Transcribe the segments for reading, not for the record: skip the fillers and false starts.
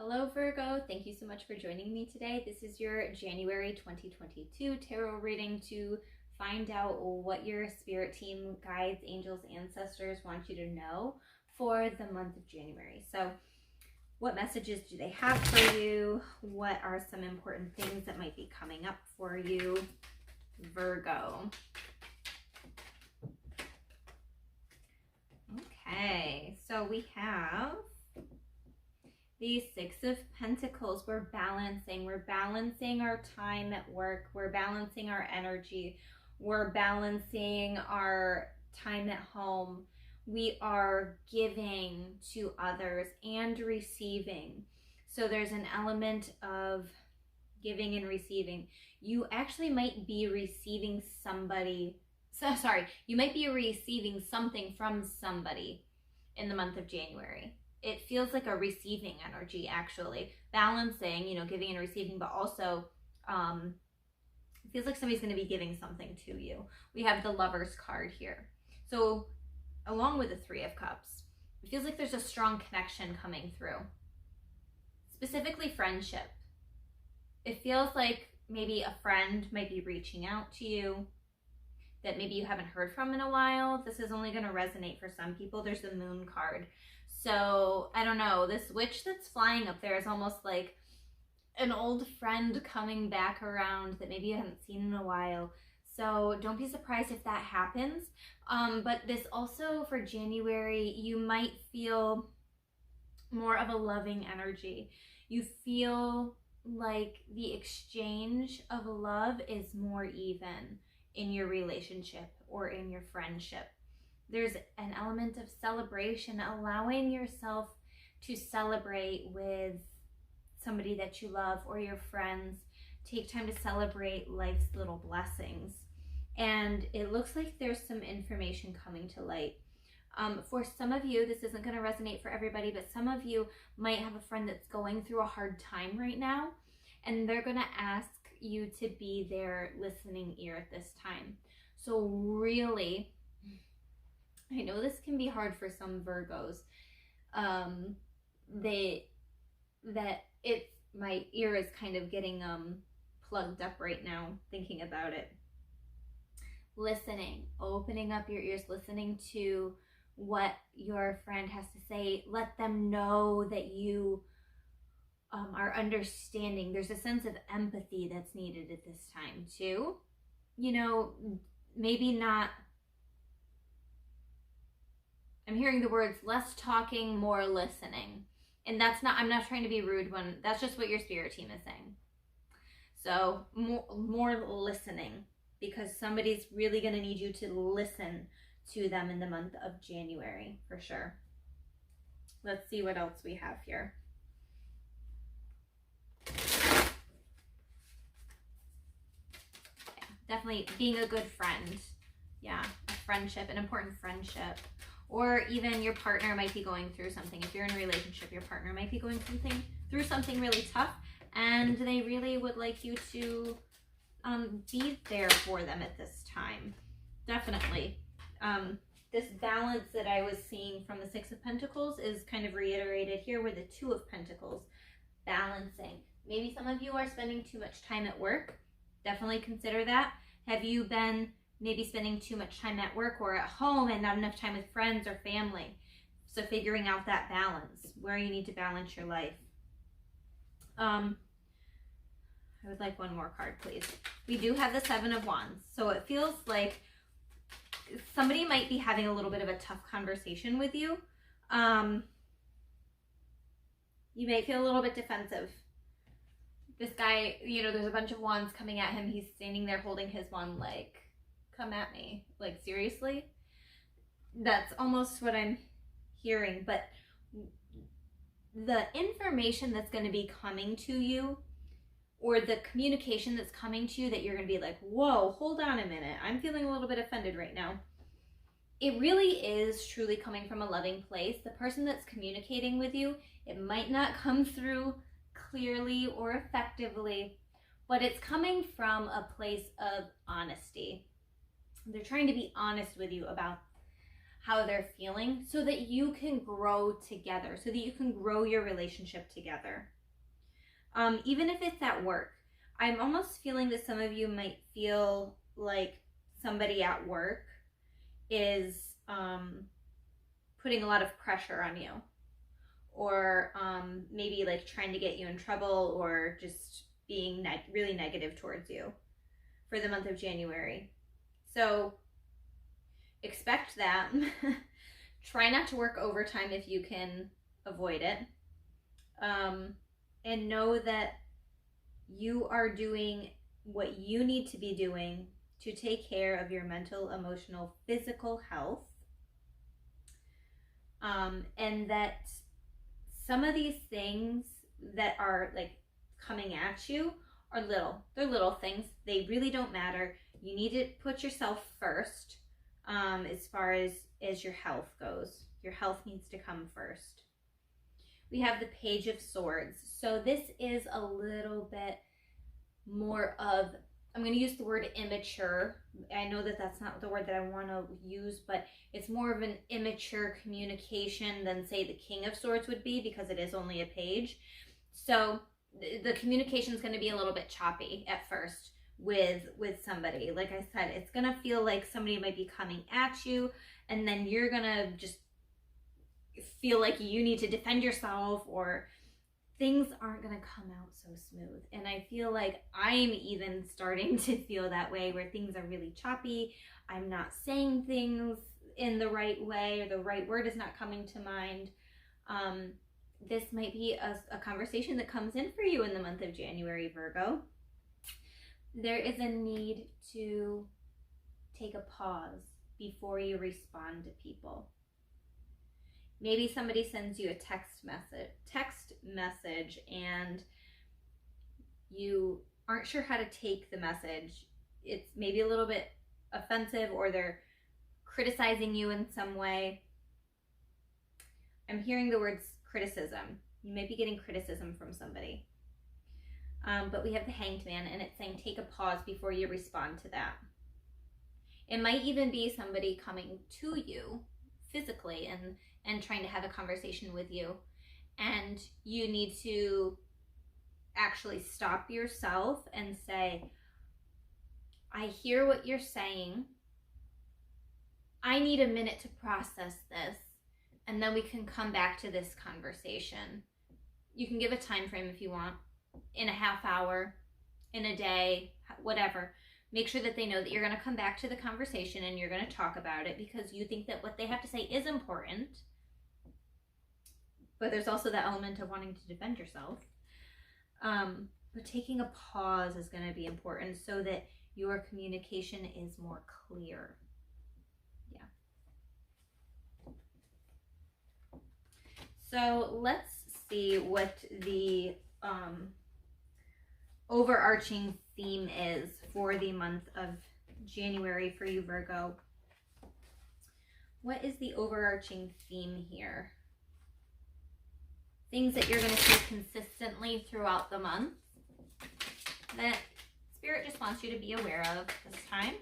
Hello Virgo, thank you so much for joining me today. This is your January 2022 tarot reading to find out what your spirit team, guides, angels, ancestors want you to know for the month of January. So what messages do they have for you? What are some important things that might be coming up for you, Virgo? Okay, so we have the Six of Pentacles. We're balancing our time at work. We're balancing our energy. We're balancing our time at home. We are giving to others and receiving. So there's an element of giving and receiving. You actually might be receiving you might be receiving something from somebody in the month of January. It feels like a receiving energy, actually. Balancing, giving and receiving, but also it feels like somebody's going to be giving something to you. We have the Lover's card here. So along with the Three of Cups, it feels like there's a strong connection coming through. Specifically friendship. It feels like maybe a friend might be reaching out to you that maybe you haven't heard from in a while. This is only going to resonate for some people. There's the Moon card. So, I don't know, this witch that's flying up there is almost like an old friend coming back around that maybe you haven't seen in a while. So don't be surprised if that happens. But this also for January, you might feel more of a loving energy. You feel like the exchange of love is more even in your relationship or in your friendship. There's an element of celebration, allowing yourself to celebrate with somebody that you love or your friends. Take time to celebrate life's little blessings. And it looks like there's some information coming to light. For some of you, this isn't going to resonate for everybody, but some of you might have a friend that's going through a hard time right now, and they're going to ask you to be their listening ear at this time. So really, I know this can be hard for some Virgos. My ear is kind of getting plugged up right now thinking about it. Listening, opening up your ears, listening to what your friend has to say. Let them know that you are understanding. There's a sense of empathy that's needed at this time too. Maybe not. I'm hearing the words less talking, more listening. And I'm not trying to be rude when that's just what your spirit team is saying. So more listening, because somebody's really going to need you to listen to them in the month of January for sure. Let's see what else we have here. Yeah, definitely being a good friend. Yeah, a friendship, an important friendship. Or even your partner might be going through something. If you're in a relationship, your partner might be going through something really tough, and they really would like you to be there for them at this time. Definitely. This balance that I was seeing from the Six of Pentacles is kind of reiterated here with the Two of Pentacles. Balancing. Maybe some of you are spending too much time at work. Definitely consider that. Have you been maybe spending too much time at work or at home and not enough time with friends or family? So figuring out that balance, where you need to balance your life. I would like one more card, please. We do have the Seven of Wands. So it feels like somebody might be having a little bit of a tough conversation with you. You may feel a little bit defensive. This guy, there's a bunch of wands coming at him. He's standing there holding his wand like, come at me, like seriously. That's almost what I'm hearing. But the information that's going to be coming to you, or the communication that's coming to you that you're going to be like, whoa, hold on a minute, I'm feeling a little bit offended right now. It really is truly coming from a loving place. The person that's communicating with you, it might not come through clearly or effectively, but it's coming from a place of honesty. They're trying to be honest with you about how they're feeling so that you can grow together, so that you can grow your relationship together. Even if it's at work, I'm almost feeling that some of you might feel like somebody at work is putting a lot of pressure on you, or maybe like trying to get you in trouble, or just being really negative towards you for the month of January. So expect that. Try not to work overtime if you can avoid it. And know that you are doing what you need to be doing to take care of your mental, emotional, physical health. And that some of these things that are like coming at you are little. They're little things. They really don't matter. You need to put yourself first as far as your health goes. Your health needs to come first. We have the Page of Swords. So this is a little bit more of, I'm going to use the word immature. I know that that's not the word that I want to use, but it's more of an immature communication than, say, the King of Swords would be, because it is only a page. So the communication is going to be a little bit choppy at first with somebody. Like I said, it's going to feel like somebody might be coming at you, and then you're going to just feel like you need to defend yourself, or things aren't going to come out so smooth. And I feel like I'm even starting to feel that way, where things are really choppy. I'm not saying things in the right way, or the right word is not coming to mind. This might be a conversation that comes in for you in the month of January, Virgo. There is a need to take a pause before you respond to people. Maybe somebody sends you a text message and you aren't sure how to take the message. It's maybe a little bit offensive, or they're criticizing you in some way. I'm hearing the words criticism. You might be getting criticism from somebody. But we have the Hanged Man, and it's saying take a pause before you respond to that. It might even be somebody coming to you physically and trying to have a conversation with you, and you need to actually stop yourself and say, I hear what you're saying. I need a minute to process this, and then we can come back to this conversation. You can give a time frame if you want, in a half hour, in a day, whatever. Make sure that they know that you're going to come back to the conversation and you're going to talk about it because you think that what they have to say is important. But there's also that element of wanting to defend yourself. But taking a pause is going to be important so that your communication is more clear. Yeah. So let's see what the overarching theme is for the month of January for you, Virgo. What is the overarching theme here? Things that you're going to see consistently throughout the month that Spirit just wants you to be aware of this time.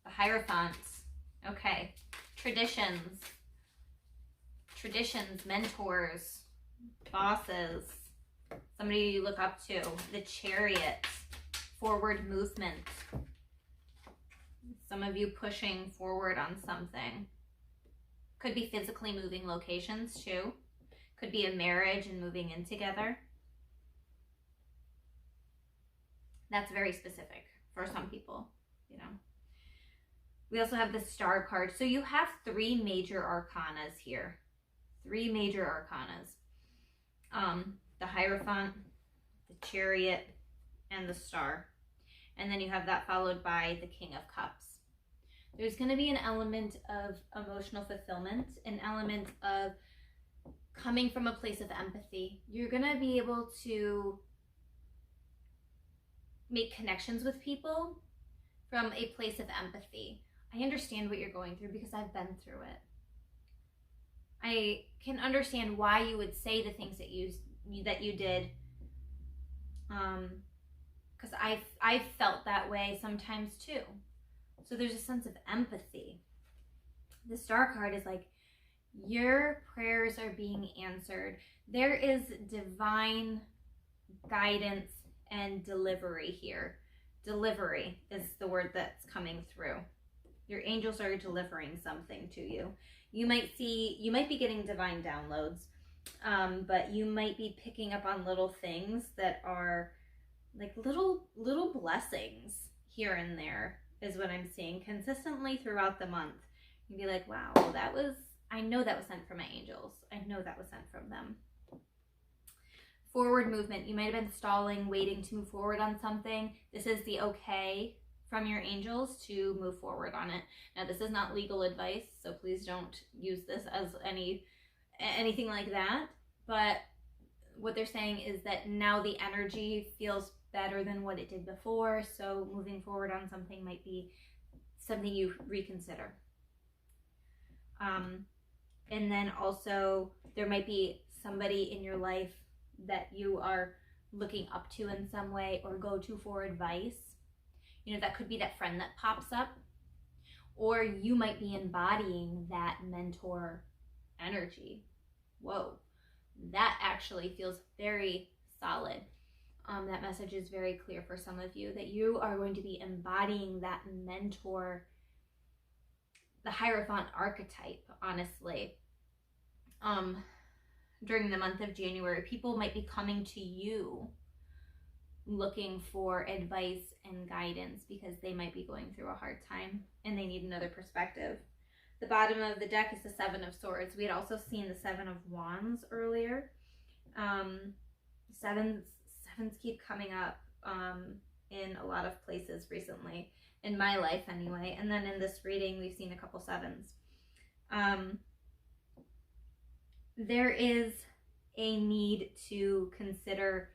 The Hierophant. Okay. Traditions, mentors, bosses, somebody you look up to. The Chariot. Forward movement. Some of you pushing forward on something. Could be physically moving locations too. Could be a marriage and moving in together. That's very specific for some people, you know. We also have the Star card. So you have three major arcanas here. Three major arcanas. The Hierophant, the Chariot, and the Star. And then you have that followed by the King of Cups. There's going to be an element of emotional fulfillment, an element of coming from a place of empathy. You're going to be able to make connections with people from a place of empathy. I understand what you're going through because I've been through it. I can understand why you would say the things that you did. Because I've felt that way sometimes too. So there's a sense of empathy. The Star card is like, your prayers are being answered. There is divine guidance and delivery here. Delivery is the word that's coming through. Your angels are delivering something to you. You might be getting divine downloads, but you might be picking up on little things that are like little blessings here and there is what I'm seeing consistently throughout the month. You'd be like, wow, I know that was sent from my angels. I know that was sent from them. Forward movement. You might have been stalling, waiting to move forward on something. This is the okay from your angels to move forward on it. Now, this is not legal advice, so please don't use this as anything like that. But what they're saying is that now the energy feels better than what it did before, so moving forward on something might be something you reconsider. And then also there might be somebody in your life that you are looking up to in some way or go to for advice. You know, that could be that friend that pops up, or you might be embodying that mentor energy. Whoa, that actually feels very solid. That message is very clear for some of you, that you are going to be embodying that mentor, the Hierophant archetype, honestly. During the month of January, people might be coming to you looking for advice and guidance because they might be going through a hard time and they need another perspective. The bottom of the deck is the Seven of Swords. We had also seen the Seven of Wands earlier. Sevens keep coming up in a lot of places recently, in my life anyway. And then in this reading, we've seen a couple sevens. There is a need to consider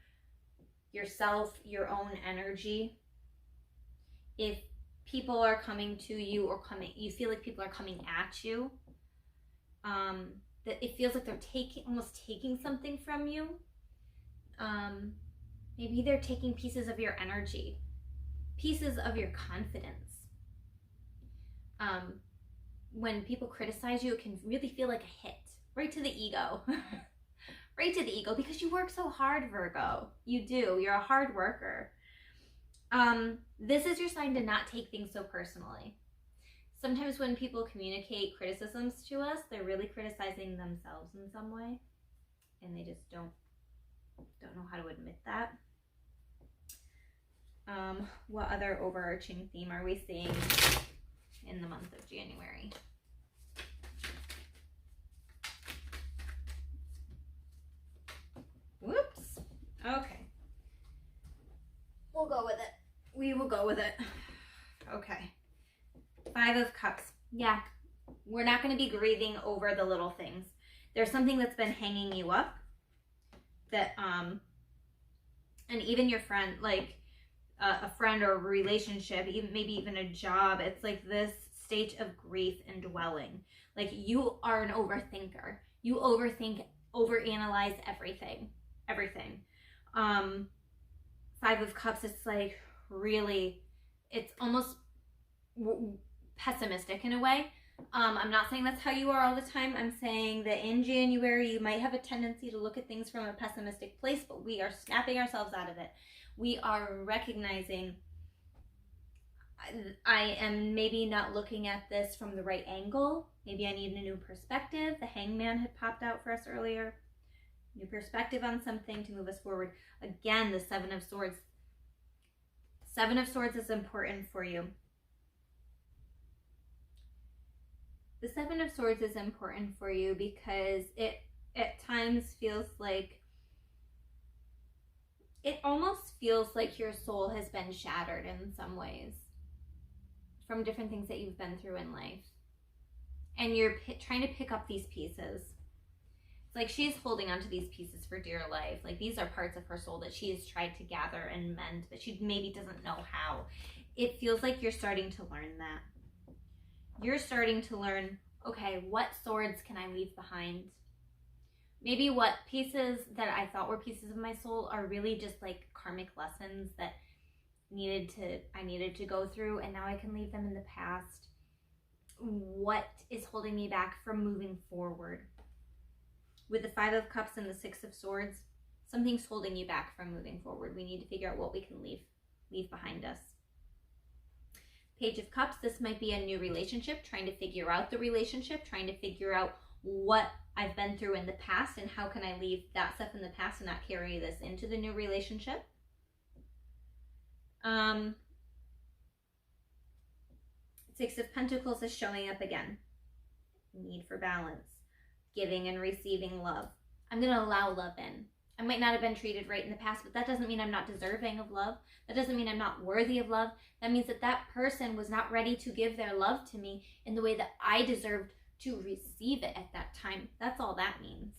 yourself, your own energy. If people are coming to you or you feel like people are coming at you, that it feels like they're almost taking something from you. Maybe they're taking pieces of your energy, pieces of your confidence. When people criticize you, it can really feel like a hit right to the ego. Right to the ego, because you work so hard, Virgo. You do. You're a hard worker. This is your sign to not take things so personally. Sometimes when people communicate criticisms to us, they're really criticizing themselves in some way, and they just don't know how to admit that. What other overarching theme are we seeing in the month of January? Whoops. Okay. We'll go with it. We will go with it. Okay. Five of Cups. Yeah. We're not going to be grieving over the little things. There's something that's been hanging you up that, and even your friend, like a friend or a relationship, even maybe even a job, it's like this state of grief and dwelling. Like you are an overthinker. You overthink, overanalyze everything. Five of Cups, it's like really, it's almost pessimistic in a way. I'm not saying that's how you are all the time. I'm saying that in January, you might have a tendency to look at things from a pessimistic place, but we are snapping ourselves out of it. We are recognizing, I am maybe not looking at this from the right angle. Maybe I need a new perspective. The Hangman had popped out for us earlier. New perspective on something to move us forward. Again, the Seven of Swords. Seven of Swords is important for you. The Seven of Swords is important for you because it at times feels like, it almost feels like your soul has been shattered in some ways from different things that you've been through in life. And you're trying to pick up these pieces. It's like she's holding onto these pieces for dear life. Like these are parts of her soul that she has tried to gather and mend, but she maybe doesn't know how. It feels like you're starting to learn that. You're starting to learn, okay, what swords can I leave behind? Maybe what pieces that I thought were pieces of my soul are really just like karmic lessons that I needed to go through, and now I can leave them in the past. what is holding me back from moving forward. With the Five of Cups and the Six of Swords, something's holding you back from moving forward. We need to figure out what we can leave behind us. Page of Cups, this might be a new relationship, trying to figure out the relationship, trying to figure out what I've been through in the past and how can I leave that stuff in the past and not carry this into the new relationship. Six of Pentacles is showing up again. Need for balance. Giving and receiving love. I'm going to allow love in. I might not have been treated right in the past, but that doesn't mean I'm not deserving of love. That doesn't mean I'm not worthy of love. That means that that person was not ready to give their love to me in the way that I deserved to receive it at that time. That's all that means.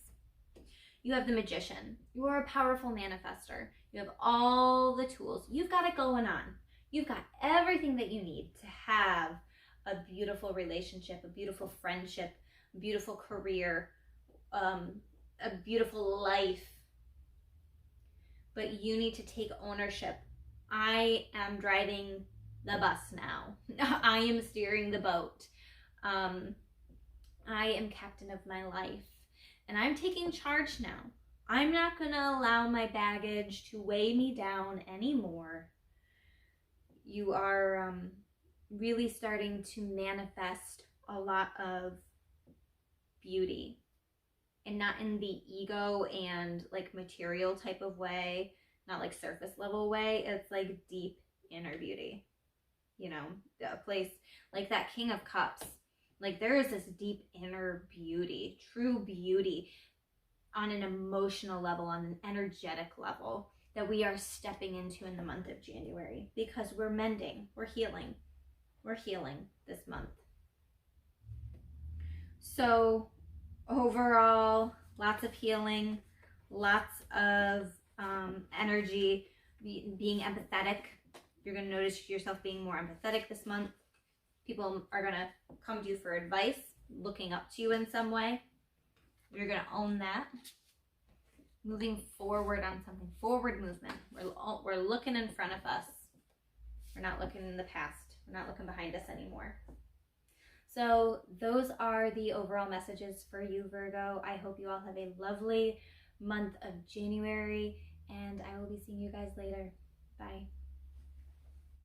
You have the Magician. You are a powerful manifester. You have all the tools. You've got it going on. You've got everything that you need to have a beautiful relationship, a beautiful friendship, a beautiful career, a beautiful life. But you need to take ownership. I am driving the bus now. I am steering the boat. I am captain of my life. And I'm taking charge now. I'm not going to allow my baggage to weigh me down anymore. You are really starting to manifest a lot of beauty. And not in the ego and like material type of way, not like surface level way. It's like deep inner beauty. You know, a place like that King of Cups. Like there is this deep inner beauty, true beauty on an emotional level, on an energetic level that we are stepping into in the month of January because we're mending, we're healing this month. So overall, lots of healing, lots of energy, being empathetic. You're going to notice yourself being more empathetic this month. People are going to come to you for advice, looking up to you in some way. You're going to own that. Moving forward on something, forward movement. We're looking in front of us. We're not looking in the past. We're not looking behind us anymore. So those are the overall messages for you, Virgo. I hope you all have a lovely month of January, and I will be seeing you guys later. Bye.